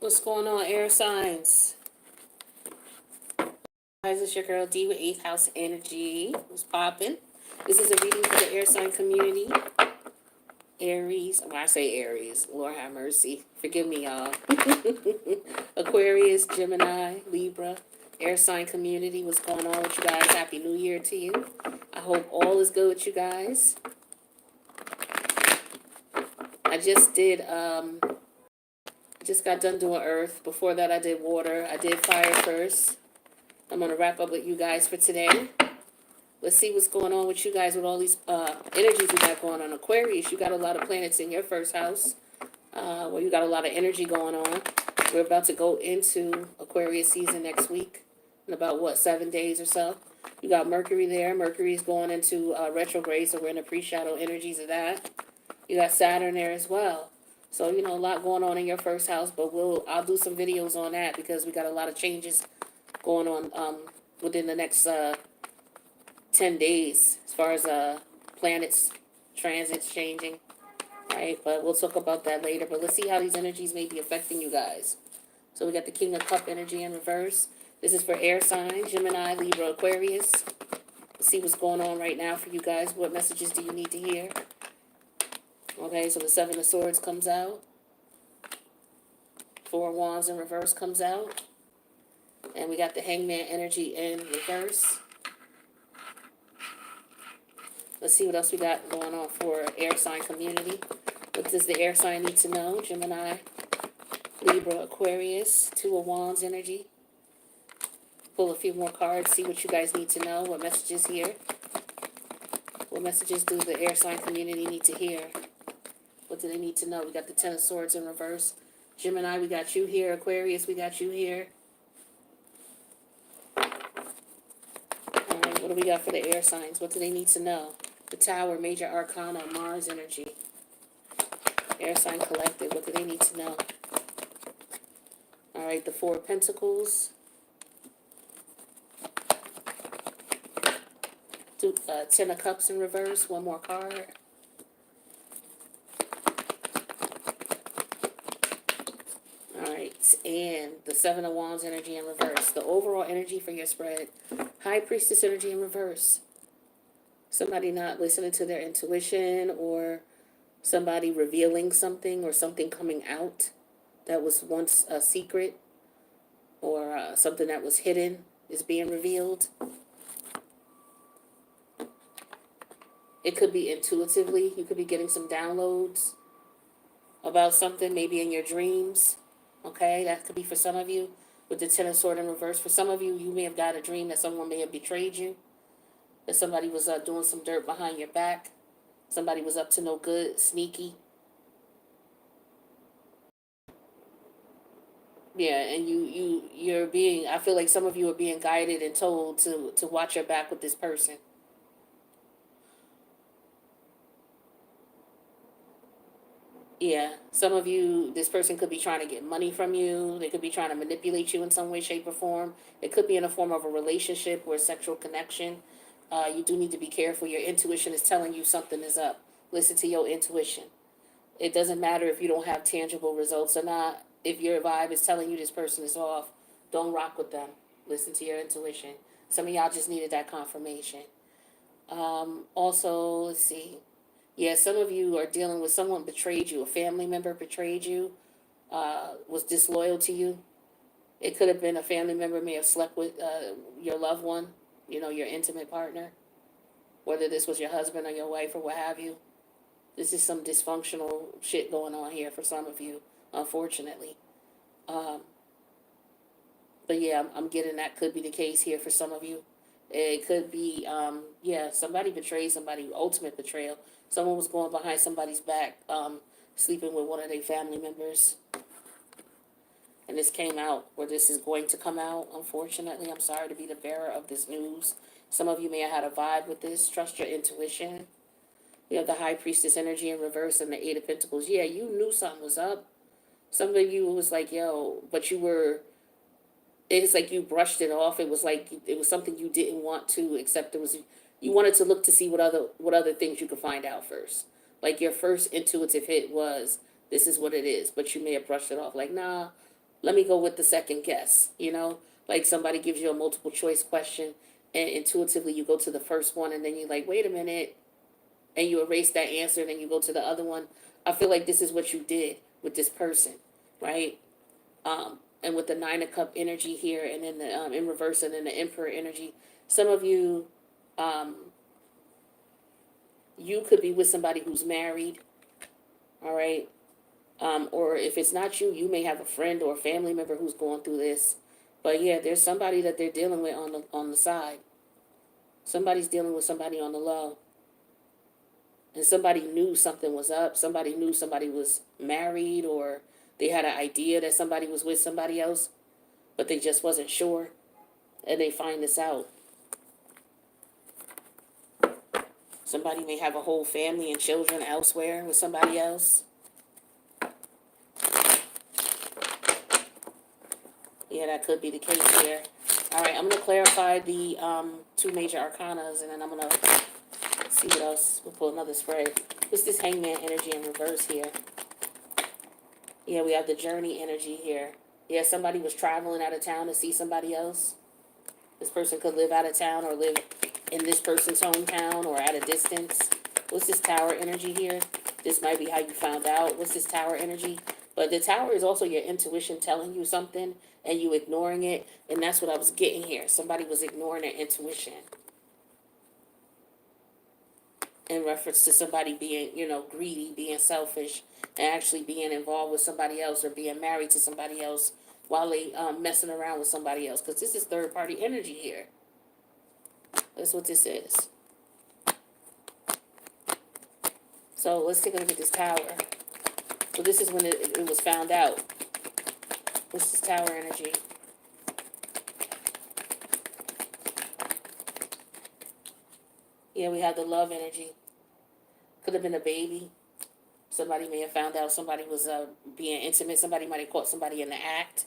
What's going on, air signs? Guys, it's your girl D with 8th House Energy. What's popping? This is a reading for the air sign community. Aries, when I say Aries, Lord have mercy. Forgive me, y'all. Aquarius, Gemini, Libra, air sign community. What's going on with you guys? Happy New Year to you. I hope all is good with you guys. I just got done doing earth. Before that, I did water. I did fire first. I'm going to wrap up with you guys for today. Let's see what's going on with you guys with all these energies we got going on. Aquarius, you got a lot of planets in your first house. Well, you got a lot of energy going on. We're about to go into Aquarius season next week in about, 7 days or so. You got Mercury there. Mercury's going into retrograde, so we're in the pre-shadow energies of that. You got Saturn there as well. So, a lot going on in your first house, but I'll do some videos on that because we got a lot of changes going on within the next 10 days as far as planets, transits changing. Right, but we'll talk about that later. But let's see how these energies may be affecting you guys. So we got the King of Cup energy in reverse. This is for air signs, Gemini, Libra, Aquarius. Let's see what's going on right now for you guys. What messages do you need to hear? Okay, so the Seven of Swords comes out. Four of Wands in reverse comes out. And we got the Hangman energy in reverse. Let's see what else we got going on for air sign community. What does the air sign need to know? Gemini, Libra, Aquarius, Two of Wands energy. Pull a few more cards, see what you guys need to know. What messages here? What messages do the air sign community need to hear? What do they need to know? We got the Ten of Swords in reverse. Gemini, we got you here. Aquarius, we got you here. All right, what do we got for the air signs? What do they need to know? The Tower, Major Arcana, Mars energy. Air sign collective, what do they need to know? All right, the Four of Pentacles. Ten of Cups in reverse, one more card. And the Seven of Wands energy in reverse. The overall energy for your spread. High Priestess energy in reverse. Somebody not listening to their intuition, or somebody revealing something, or something coming out that was once a secret, or something that was hidden is being revealed. It could be intuitively. You could be getting some downloads about something, maybe in your dreams. Okay, that could be for some of you with the Ten of Swords in reverse. For some of you, you may have got a dream that someone may have betrayed you, that somebody was doing some dirt behind your back. Somebody was up to no good, sneaky. Yeah, and you're being, I feel like some of you are being guided and told to watch your back with this person. Yeah, some of you, this person could be trying to get money from you. They could be trying to manipulate you in some way, shape, or form. It could be in a form of a relationship or a sexual connection. You do need to be careful. Your intuition is telling you something is up. Listen to your intuition. It doesn't matter if you don't have tangible results or not. If your vibe is telling you this person is off, don't rock with them. Listen to your intuition. Some of y'all just needed that confirmation. Also, let's see. Yeah, some of you are dealing with someone betrayed you. A family member betrayed you, was disloyal to you. It could have been a family member may have slept with your loved one, your intimate partner, whether this was your husband or your wife or what have you. This is some dysfunctional shit going on here for some of you, unfortunately. But yeah, I'm getting that could be the case here for some of you. It could be, somebody betrayed somebody, ultimate betrayal. Someone was going behind somebody's back, sleeping with one of their family members. And this came out, or this is going to come out, unfortunately. I'm sorry to be the bearer of this news. Some of you may have had a vibe with this. Trust your intuition. We have the High Priestess energy in reverse and the Eight of Pentacles. Yeah, you knew something was up. Some of you was like, but it's like you brushed it off. It was like it was something you didn't want to accept. You wanted to look to see what other things you could find out first. Like your first intuitive hit was, this is what it is, but you may have brushed it off like, nah, let me go with the second guess, like somebody gives you a multiple choice question and intuitively you go to the first one and then you're like, wait a minute, and you erase that answer and then you go to the other one. I feel like this is what you did with this person, right? And with the Nine of Cup energy here, and then the in reverse, and then the Emperor energy. Some of you, um, you could be with somebody who's married, all right? Or if it's not you, you may have a friend or a family member who's going through this. But yeah, there's somebody that they're dealing with on the side. Somebody's dealing with somebody on the low. And somebody knew something was up. Somebody knew somebody was married, or they had an idea that somebody was with somebody else, but they just wasn't sure. And they find this out. Somebody may have a whole family and children elsewhere with somebody else. Yeah, that could be the case here. All right, I'm going to clarify the two major arcanas, and then I'm going to see what else. We'll pull another spread. What's this Hangman energy in reverse here? Yeah, we have the Journey energy here. Yeah, somebody was traveling out of town to see somebody else. This person could live out of town or live in this person's hometown or at a distance. What's this Tower energy here? This might be how you found out. What's this Tower energy? But the Tower is also your intuition telling you something and you ignoring it. And that's what I was getting here. Somebody was ignoring their intuition in reference to somebody being, greedy, being selfish, and actually being involved with somebody else or being married to somebody else while they messing around with somebody else. Because this is third party energy here. That's what this is. So let's take a look at this Tower. So this is when it was found out. This is Tower energy. Yeah, we have the Love energy. Could have been a baby. Somebody may have found out somebody was being intimate. Somebody might have caught somebody in the act.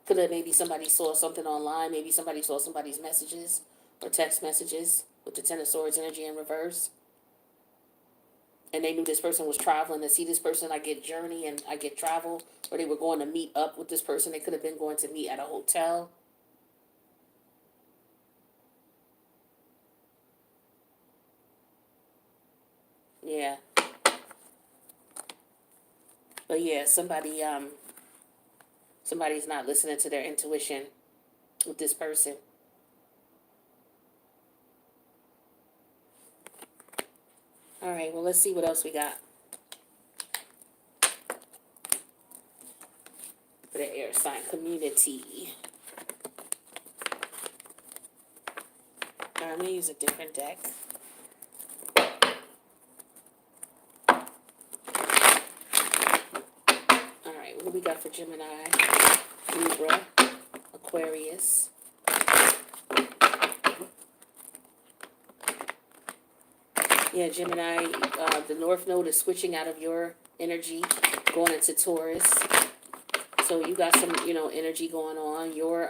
Could have maybe somebody saw something online. Maybe somebody saw somebody's messages or text messages with the Ten of Swords energy in reverse. And they knew this person was traveling to see this person. I get journey and I get travel. Or they were going to meet up with this person. They could have been going to meet at a hotel. Yeah. But yeah, somebody's not listening to their intuition with this person. All right, well, let's see what else we got for the air sign community. All right, I'm going to use a different deck. All right, what do we got for Gemini, Libra, Aquarius? Yeah, Gemini, the North Node is switching out of your energy, going into Taurus. So you got some, energy going on. Your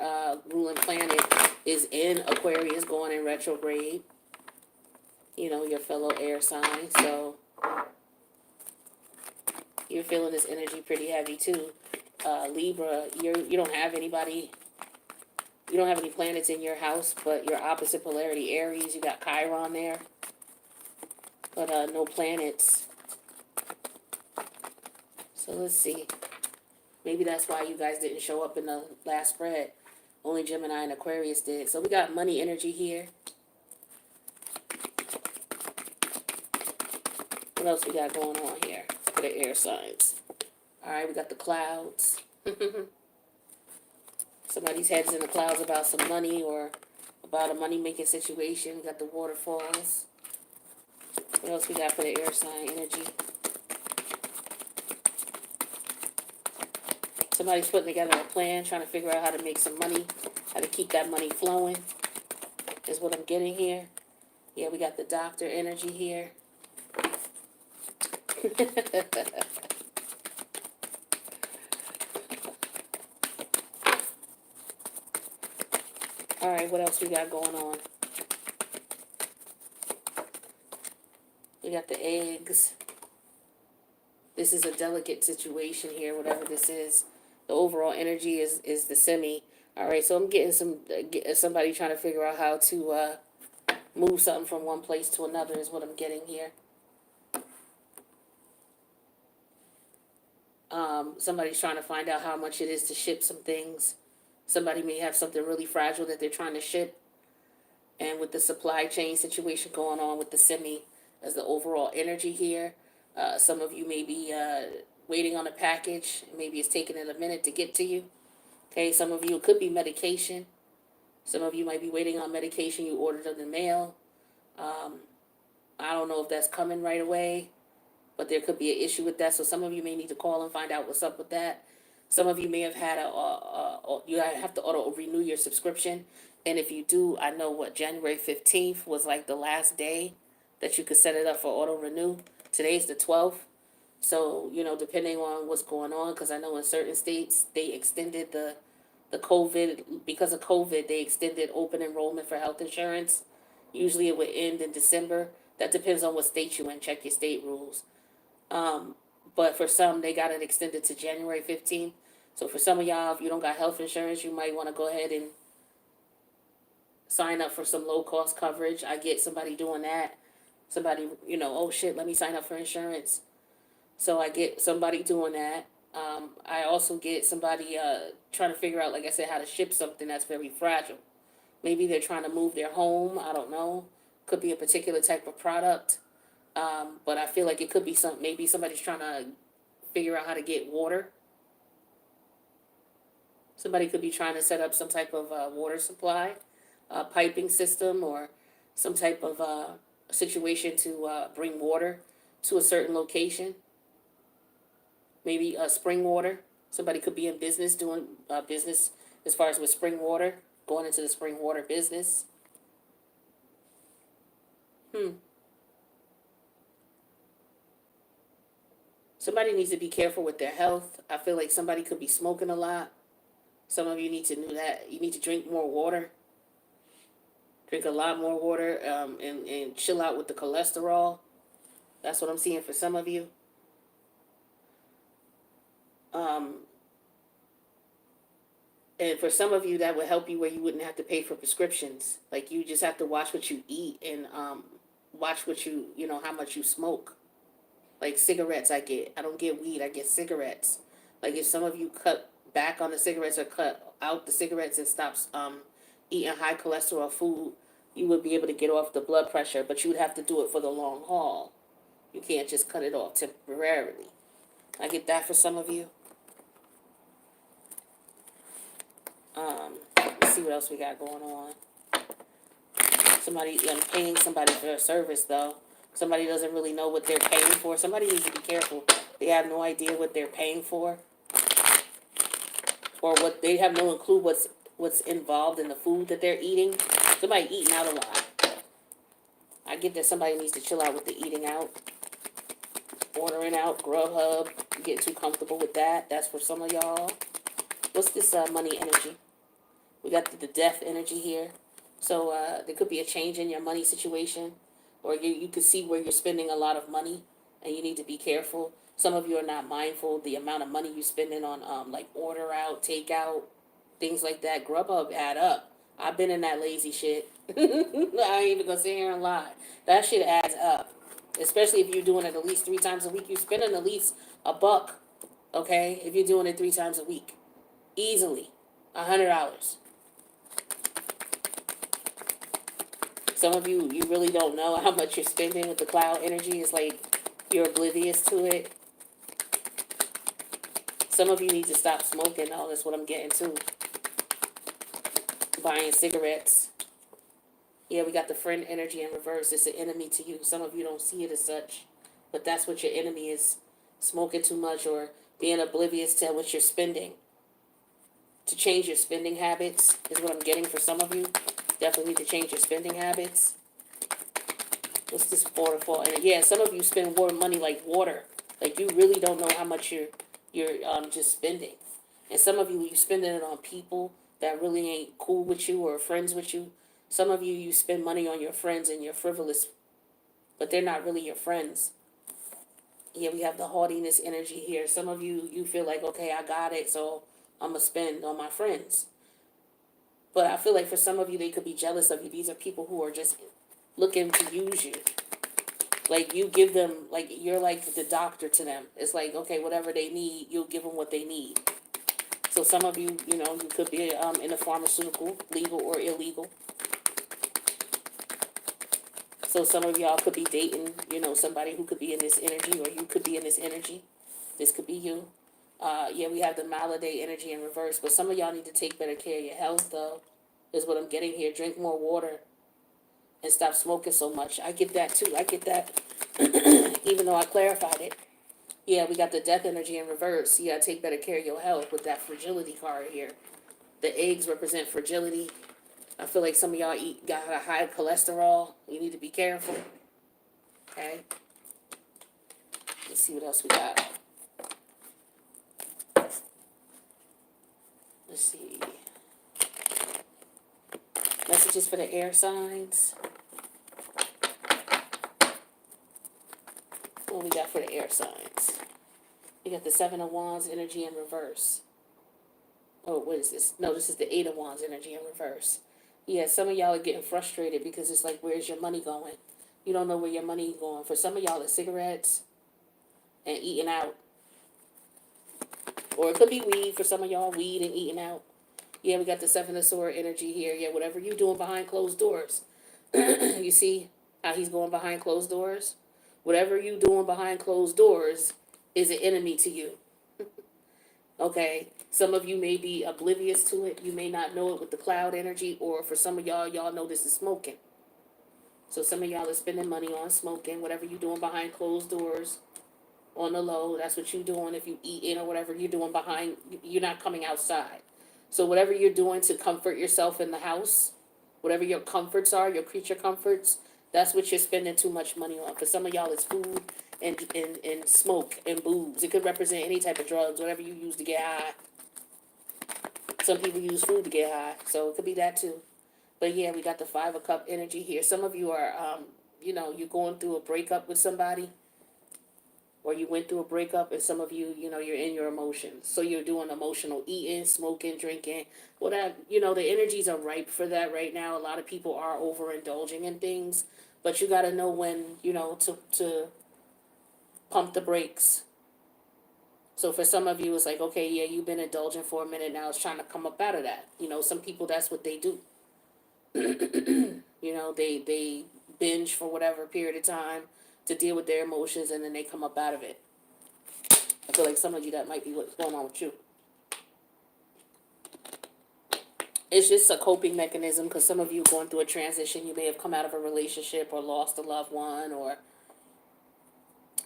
ruling planet is in Aquarius, going in retrograde. Your fellow air sign. So you're feeling this energy pretty heavy too. Libra, you don't have anybody. You don't have any planets in your house, but your opposite polarity, Aries, you got Chiron there. But no planets. So let's see. Maybe that's why you guys didn't show up in the last spread. Only Gemini and Aquarius did. So we got money energy here. What else we got going on here for the air signs? All right, we got the clouds. Somebody's head's in the clouds about some money or about a money-making situation. We got the waterfalls. What else we got for the air sign energy? Somebody's putting together a plan, trying to figure out how to make some money, how to keep that money flowing, is what I'm getting here. Yeah, we got the Doctor energy here. All right, what else we got going on? We got the eggs. This is a delicate situation here, whatever this is. The overall energy is the semi. All right, so I'm getting somebody trying to figure out how to move something from one place to another is what I'm getting here. Somebody's trying to find out how much it is to ship some things. Somebody may have something really fragile that they're trying to ship. And with the supply chain situation going on with the semi as the overall energy here, some of you may be waiting on a package. Maybe it's taking it a minute to get to you. Okay, some of you, it could be medication. Some of you might be waiting on medication you ordered in the mail. I don't know if that's coming right away, but there could be an issue with that. So some of you may need to call and find out what's up with that. Some of you may have had you have to auto renew your subscription. And if you do, I know what January 15th was like the last day that you could set it up for auto renew. Today's the 12th. So, depending on what's going on, because I know in certain states they extended the COVID, because of COVID, they extended open enrollment for health insurance. Usually it would end in December. That depends on what state you're in. Check your state rules. But for some, they got it extended to January 15th. So for some of y'all, if you don't got health insurance, you might want to go ahead and sign up for some low-cost coverage. I get somebody doing that. Somebody, oh shit, let me sign up for insurance. So I get somebody doing that. I also get somebody trying to figure out, like I said, how to ship something that's very fragile. Maybe they're trying to move their home. I don't know. Could be a particular type of product. But I feel like it could be maybe somebody's trying to figure out how to get water. Somebody could be trying to set up some type of water supply, piping system, or some type of situation to bring water to a certain location. Maybe spring water. Somebody could be in business, doing business as far as with spring water, going into the spring water business. Somebody needs to be careful with their health. I feel like somebody could be smoking a lot. Some of you need to know that. You need to drink more water. Drink a lot more water and chill out with the cholesterol. That's what I'm seeing for some of you. And for some of you, that would help you where you wouldn't have to pay for prescriptions. Like, you just have to watch what you eat and watch what how much you smoke. Like cigarettes, I don't get weed, I get cigarettes. Like, if some of you cut back on the cigarettes or cut out the cigarettes and stops eating high cholesterol food, you would be able to get off the blood pressure, but you would have to do it for the long haul. You can't just cut it off temporarily. I get that for some of you. Let's see what else we got going on. Somebody, I'm paying somebody for a service, though. Somebody doesn't really know what they're paying for. Somebody needs to be careful. They have no idea what they're paying for, or what they have no clue what's involved in the food that they're eating. Somebody eating out a lot. I get that somebody needs to chill out with the eating out, ordering out, Grubhub. You get too comfortable with that. That's for some of y'all. What's this money energy? We got the death energy here. So there could be a change in your money situation, or you could see where you're spending a lot of money, and you need to be careful. Some of you are not mindful the amount of money you're spending on like order out, takeout, things like that. Grubhub add up. I've been in that lazy shit. I ain't even gonna sit here and lie. That shit adds up. Especially if you're doing it at least 3 times a week. You're spending at least $1, okay? If you're doing it 3 times a week. Easily. $100. Some of you really don't know how much you're spending with the cloud energy. It's like you're oblivious to it. Some of you need to stop smoking. Oh, that's what I'm getting to. Buying cigarettes. Yeah, we got the friend energy in reverse. It's an enemy to you. Some of you don't see it as such, but that's what your enemy is. Smoking too much or being oblivious to what you're spending. To change your spending habits is what I'm getting for some of you. Definitely need to change your spending habits. What's this waterfall? And yeah, some of you spend more money like water. Like, you really don't know how much you're just spending. And some of you spending it on people that really ain't cool with you or friends with you. Some of you spend money on your friends and you're frivolous, but they're not really your friends. Yeah, we have the haughtiness energy here. Some of you, you feel like, okay, I got it, so I'm going to spend on my friends. But I feel like for some of you, they could be jealous of you. These are people who are just looking to use you. Like you give them, like you're like the doctor to them. It's like, okay, whatever they need, you'll give them what they need. So some of you, you know, you could be in the pharmaceutical, legal or illegal. So some of y'all could be dating, you know, somebody who could be in this energy, or you could be in this energy. This could be you. Yeah, we have the Maladay energy in reverse, but some of y'all need to take better care of your health, though, is what I'm getting here. Drink more water and stop smoking so much. I get that too. I get that, even though I clarified it. Yeah, we got the death energy in reverse. You gotta take better care of your health with that fragility card here. The eggs represent fragility. I feel like some of y'all got a high cholesterol. You need to be careful. Okay. Let's see what else we got. Let's see. Messages for the air signs. What we got for the air signs? We got the Seven of Wands energy in reverse. Oh, what is this? No, this is the Eight of Wands energy in reverse. Yeah, some of y'all are getting frustrated because it's like, where's your money going? You don't know where your money is going. For some of y'all, it's cigarettes and eating out. Or it could be weed for some of y'all, weed and eating out. Yeah, we got the Seven of Sword energy here. Yeah, whatever you're doing behind closed doors. You see how he's going behind closed doors? Whatever you doing behind closed doors is an enemy to you. Okay? Some of you may be oblivious to it. You may not know it with the cloud energy, or for some of y'all know this is smoking. So some of y'all are spending money on smoking, whatever you're doing behind closed doors, on the low, that's what you're doing. If you eat in or whatever you're doing behind, you're not coming outside. So whatever you're doing to comfort yourself in the house, whatever your comforts are, your creature comforts, that's what you're spending too much money on. For some of y'all, it's food and smoke and booze. It could represent any type of drugs, whatever you use to get high. Some people use food to get high, so it could be that too. But yeah, we got the Five of Cup energy here. Some of you are, you know, you're going through a breakup with somebody, or you went through a breakup, and some of you, you know, you're in your emotions. So you're doing emotional eating, smoking, drinking. Well, that, you know, the energies are ripe for that right now. A lot of people are overindulging in things, but you got to know when, you know, to pump the brakes. So for some of you, it's like, okay, yeah, you've been indulging for a minute now. It's trying to come up out of that. You know, some people, that's what they do. You know, they binge for whatever period of time to deal with their emotions, and then they come up out of it. I feel like some of you, that might be what's going on with you. It's just a coping mechanism, because some of you going through a transition. You may have come out of a relationship or lost a loved one, or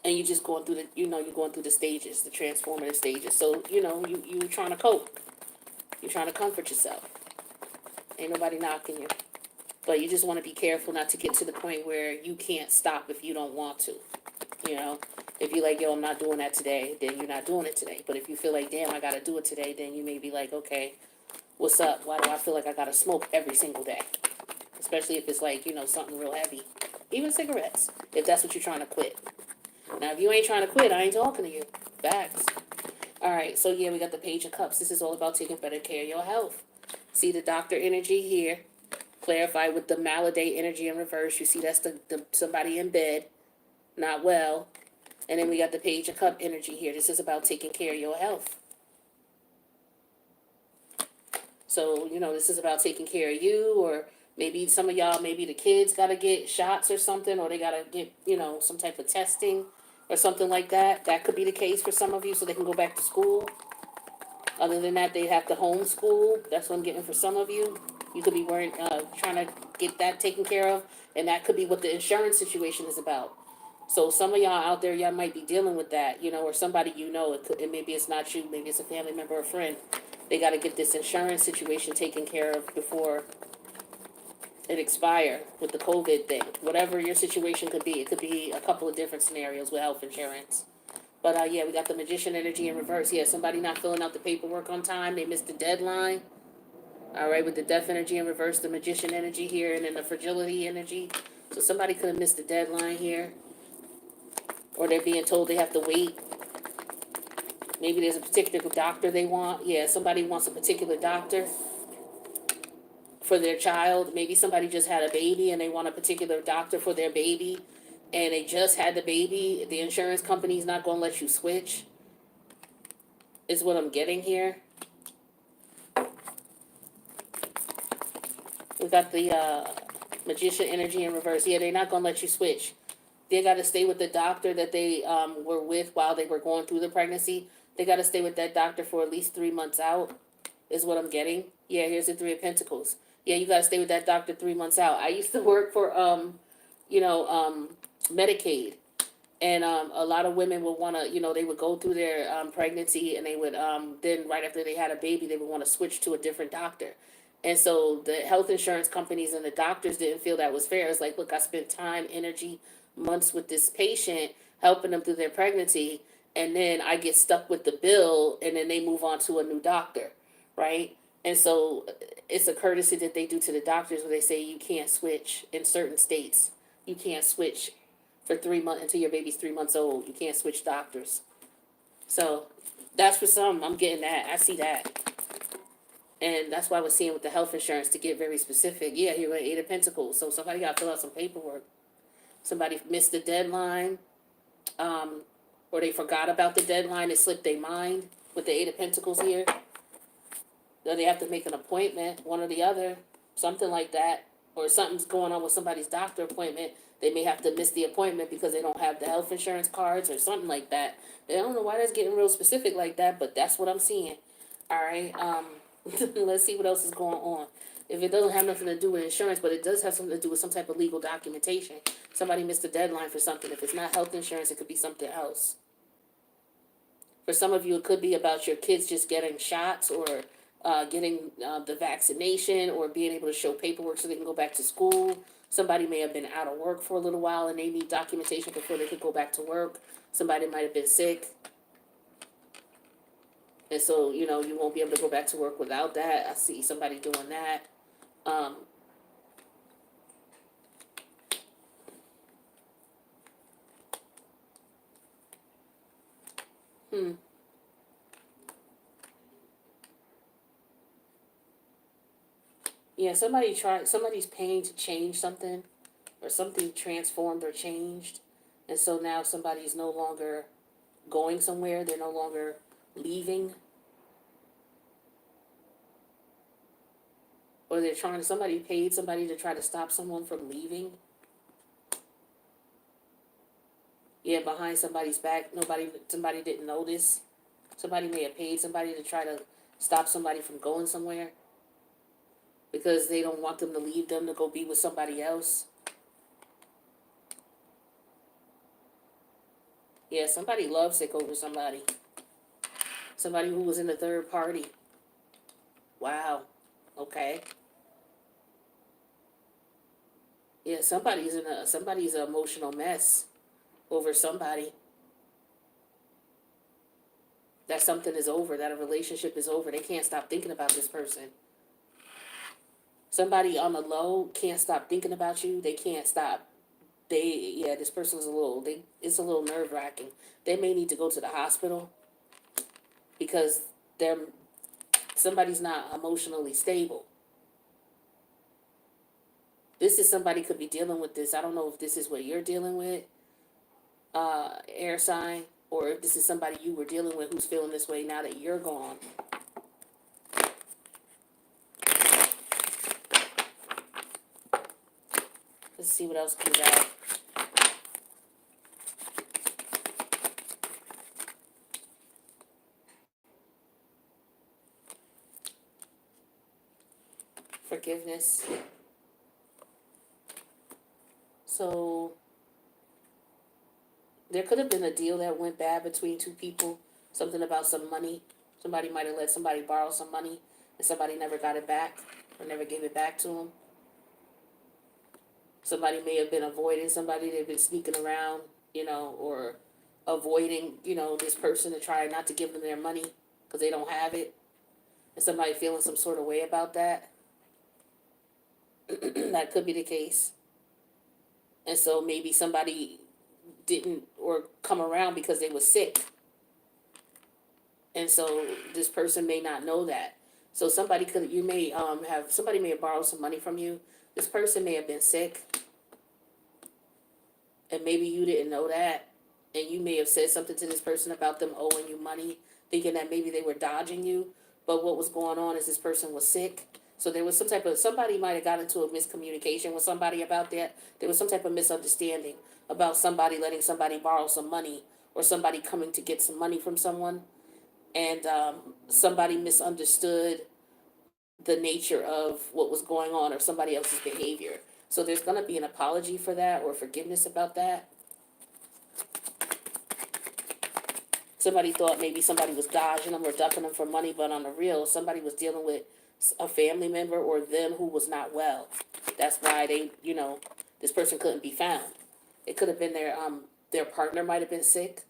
and you just going through the, you know, you're going through the stages, the transformative stages. So, you know, you trying to cope. You're trying to comfort yourself. Ain't nobody knocking you. But you just want to be careful not to get to the point where you can't stop if you don't want to. You know, if you're like, yo, I'm not doing that today, then you're not doing it today. But if you feel like, damn, I got to do it today, then you may be like, okay, what's up? Why do I feel like I got to smoke every single day? Especially if it's like, you know, something real heavy. Even cigarettes, if that's what you're trying to quit. Now, if you ain't trying to quit, I ain't talking to you. Facts. All right, so yeah, we got the Page of Cups. This is all about taking better care of your health. See the doctor energy here. Clarify with the Maladay energy in reverse. You see that's the somebody in bed, not well. And then we got the Page of Cup energy here. This is about taking care of your health. So, you know, this is about taking care of you, or maybe some of y'all, maybe the kids got to get shots or something, or they got to get, you know, some type of testing or something like that. That could be the case for some of you, so they can go back to school. Other than that, they have to homeschool. That's what I'm getting for some of you. You could be trying to get that taken care of, and that could be what the insurance situation is about. So some of y'all out there, y'all might be dealing with that, you know, or somebody you know. And maybe it's not you, maybe it's a family member or friend. They got to get this insurance situation taken care of before it expire with the COVID thing. Whatever your situation could be, it could be a couple of different scenarios with health insurance. But yeah, we got the Magician energy in reverse. Yeah, somebody not filling out the paperwork on time. They missed the deadline. All right, with the Death energy in reverse, the Magician energy here, and then the Fragility energy. So somebody could have missed the deadline here. or they're being told they have to wait. Maybe there's a particular doctor they want. Yeah, somebody wants a particular doctor for their child. Maybe somebody just had a baby and they want a particular doctor for their baby, and they just had the baby. The insurance company's not going to let you switch, is what I'm getting here. We got the magician energy in reverse. Yeah, they're not going to let you switch. They got to stay with the doctor that they were with while they were going through the pregnancy. They got to stay with that doctor for at least 3 months out, is what I'm getting. Yeah, here's the Three of Pentacles. Yeah, you got to stay with that doctor 3 months out. I used to work for, Medicaid. And a lot of women would want to, they would go through their pregnancy, and they would, then right after they had a baby, they would want to switch to a different doctor. And so the health insurance companies and the doctors didn't feel that was fair. It's like, look, I spent time, energy, months with this patient, helping them through their pregnancy, and then I get stuck with the bill, and then they move on to a new doctor, right? And so it's a courtesy that they do to the doctors where they say you can't switch in certain states. You can't switch for 3 months until your baby's 3 months old. You can't switch doctors. So that's for some. I'm getting that. I see that. And that's why I was seeing with the health insurance to get very specific. Yeah, you're at Eight of Pentacles. So somebody got to fill out some paperwork. Somebody missed the deadline, or they forgot about the deadline. It slipped their mind with the Eight of Pentacles here. Or they have to make an appointment, one or the other, something like that. Or something's going on with somebody's doctor appointment. They may have to miss the appointment because they don't have the health insurance cards or something like that. I don't know why that's getting real specific like that, but that's what I'm seeing. All right. Let's see what else is going on. If it doesn't have nothing to do with insurance, but it does have something to do with some type of legal documentation. Somebody missed a deadline for something. If it's not health insurance, it could be something else. For some of you, it could be about your kids just getting shots, or getting the vaccination, or being able to show paperwork so they can go back to school. Somebody may have been out of work for a little while and they need documentation before they could go back to work. Somebody might have been sick. And so, you won't be able to go back to work without that. I see somebody doing that. Yeah, somebody's paying to change something, or something transformed or changed. And so now somebody's no longer going somewhere. They're no longer leaving. Or somebody paid somebody to try to stop someone from leaving. Yeah, behind somebody's back, somebody didn't notice. Somebody may have paid somebody to try to stop somebody from going somewhere, because they don't want them to leave them to go be with somebody else. Yeah, somebody lovesick over somebody. Somebody who was in the third party. Wow. Okay. Yeah, somebody's an emotional mess over somebody. That something is over, that a relationship is over. They can't stop thinking about this person. Somebody on the low can't stop thinking about you. They can't stop. This person's it's a little nerve wracking. They may need to go to the hospital because somebody's not emotionally stable. This is somebody could be dealing with this. I don't know if this is what you're dealing with, air sign, or if this is somebody you were dealing with who's feeling this way now that you're gone. Let's see what else comes out. Forgiveness. So there could have been a deal that went bad between two people. Something about some money. Somebody might have let somebody borrow some money, and somebody never got it back, or never gave it back to them. Somebody may have been avoiding somebody. They've been sneaking around, or avoiding, this person to try not to give them their money because they don't have it. And somebody feeling some sort of way about that. That could be the case. And so maybe somebody didn't, or or come around because they were sick. And so this person may not know that. So you may somebody may have borrowed some money from you. This person may have been sick, and maybe you didn't know that, and you may have said something to this person about them owing you money, thinking that maybe they were dodging you. But what was going on is this person was sick. So there was somebody might have got into a miscommunication with somebody about that. There was some type of misunderstanding about somebody letting somebody borrow some money, or somebody coming to get some money from someone, and somebody misunderstood the nature of what was going on or somebody else's behavior. So there's going to be an apology for that or forgiveness about that. Somebody thought maybe somebody was dodging them or ducking them for money, but on the real, somebody was dealing with a family member or them who was not well. That's why this person couldn't be found. It could have been their partner might have been sick.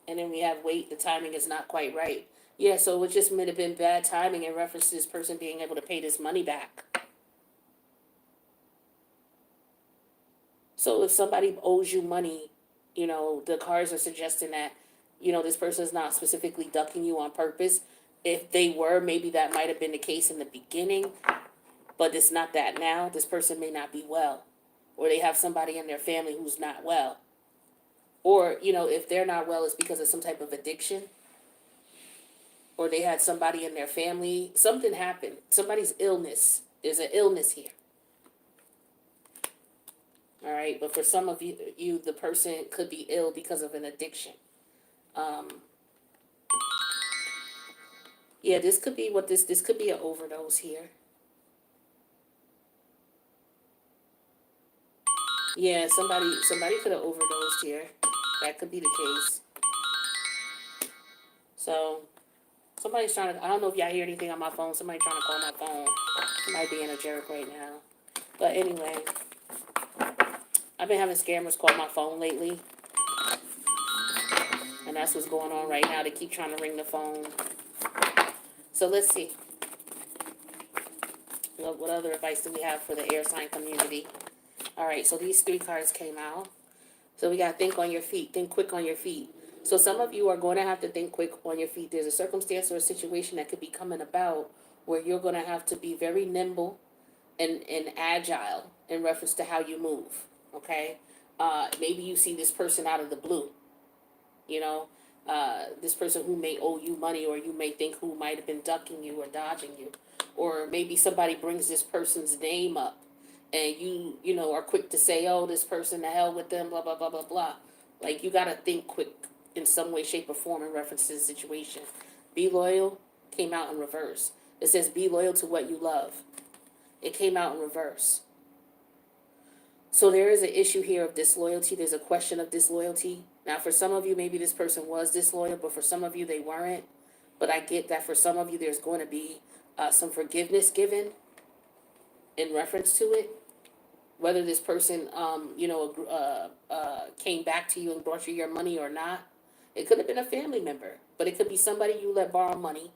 And then we have wait, the timing is not quite right. Yeah, so it just might have been bad timing in reference to this person being able to pay this money back. So if somebody owes you money, the cards are suggesting that, this person is not specifically ducking you on purpose. If they were, maybe that might have been the case in the beginning, but it's not that now. This person may not be well, or they have somebody in their family who's not well. Or, if they're not well, it's because of some type of addiction, or they had somebody in their family, something happened, somebody's illness. There's an illness here. All right, but for some of you, the person could be ill because of an addiction. Yeah, this could be this could be an overdose here. Yeah, somebody could have overdosed here. That could be the case. So somebody's trying to. I don't know if y'all hear anything on my phone. Somebody trying to call my phone. Somebody being a jerk right now. But anyway, I've been having scammers call my phone lately, and that's what's going on right now. They keep trying to ring the phone. So let's see. What other advice do we have for the air sign community? All right, so these 3 cards came out. So we got to think on your feet. Think quick on your feet. So some of you are going to have to think quick on your feet. There's a circumstance or a situation that could be coming about where you're going to have to be very nimble and agile in reference to how you move. Okay? Maybe you see this person out of the blue. This person who may owe you money, or you may think who might have been ducking you or dodging you. Or maybe somebody brings this person's name up, and you are quick to say, oh, this person, the hell with them, blah, blah, blah, blah, blah. Like, you got to think quick in some way, shape, or form in reference to the situation. Be loyal came out in reverse. It says be loyal to what you love. It came out in reverse. So there is an issue here of disloyalty. There's a question of disloyalty. Now, for some of you, maybe this person was disloyal, but for some of you, they weren't. But I get that for some of you, there's going to be some forgiveness given in reference to it. Whether this person, came back to you and brought you your money or not. It could have been a family member, but it could be somebody you let borrow money,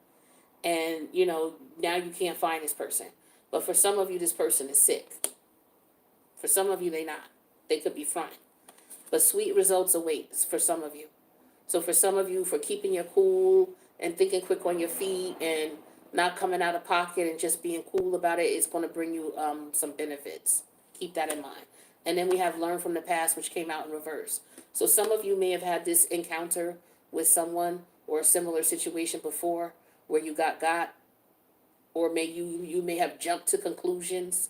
and, now you can't find this person. But for some of you, this person is sick. For some of you, they not. They could be fine. But sweet results await for some of you. So for some of you, for keeping your cool and thinking quick on your feet and not coming out of pocket and just being cool about it, it's going to bring you some benefits. Keep that in mind. And then we have learn from the past, which came out in reverse. So some of you may have had this encounter with someone or a similar situation before where you got, or you may have jumped to conclusions,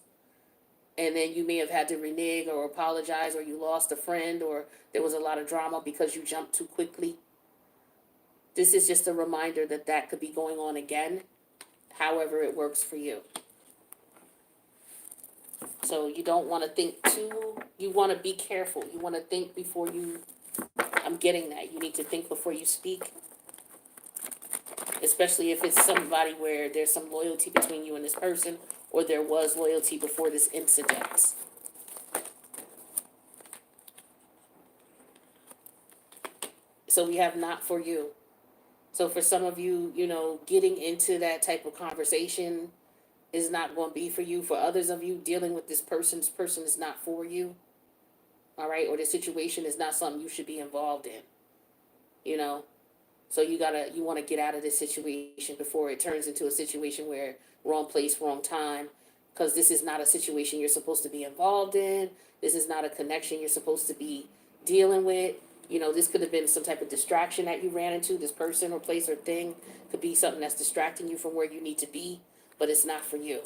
and then you may have had to renege or apologize, or you lost a friend, or there was a lot of drama because you jumped too quickly. This is just a reminder that could be going on again, however it works for you. So you don't want to think you want to be careful. You want to think before you, I'm getting that. You need to think before you speak. Especially if it's somebody where there's some loyalty between you and this person, or there was loyalty before this incident. So we have not for you. So for some of you, getting into that type of conversation is not going to be for you. For others of you, dealing with this person is not for you. All right, or the situation is not something you should be involved in. You know, so you want to get out of this situation before it turns into a situation where wrong place, wrong time, because this is not a situation you're supposed to be involved in. This is not a connection you're supposed to be dealing with. This could have been some type of distraction that you ran into. This person or place or thing could be something that's distracting you from where you need to be, but it's not for you.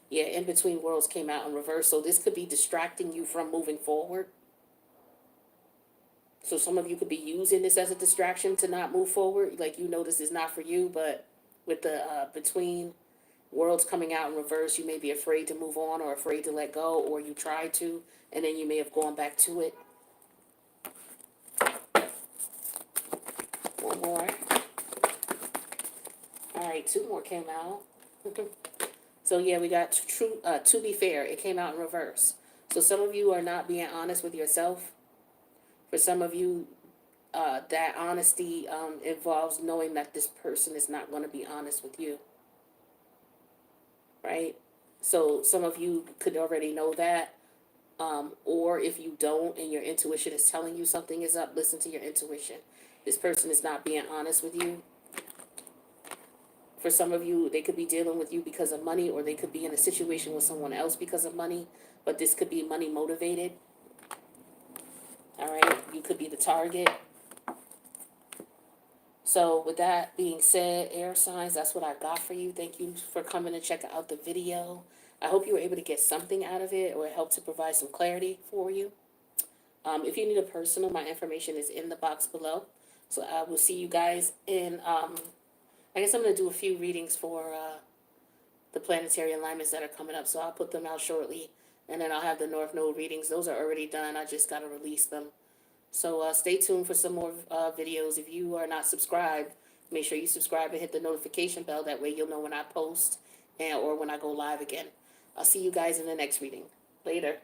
Yeah, in between worlds came out in reverse, so this could be distracting you from moving forward. So some of you could be using this as a distraction to not move forward. Like, this is not for you, but with the between worlds coming out in reverse, you may be afraid to move on or afraid to let go, or you try to, and then you may have gone back to it. One more. All right, two more came out. So yeah, we got true. To be fair, it came out in reverse. So some of you are not being honest with yourself. For some of you, that honesty involves knowing that this person is not going to be honest with you, right? So some of you could already know that, or if you don't and your intuition is telling you something is up, listen to your intuition. This person is not being honest with you. For some of you, they could be dealing with you because of money, or they could be in a situation with someone else because of money, but this could be money motivated. All right, you could be the target. So with that being said, air signs, that's what I got for you. Thank you for coming to check out the video. I hope you were able to get something out of it, or it helped to provide some clarity for you. If you need a personal, my information is in the box below. So I will see you guys in, I guess I'm going to do a few readings for the planetary alignments that are coming up. So I'll put them out shortly. And then I'll have the North Node readings. Those are already done. I just got to release them. So stay tuned for some more videos. If you are not subscribed, make sure you subscribe and hit the notification bell. That way you'll know when I post or when I go live again. I'll see you guys in the next reading. Later.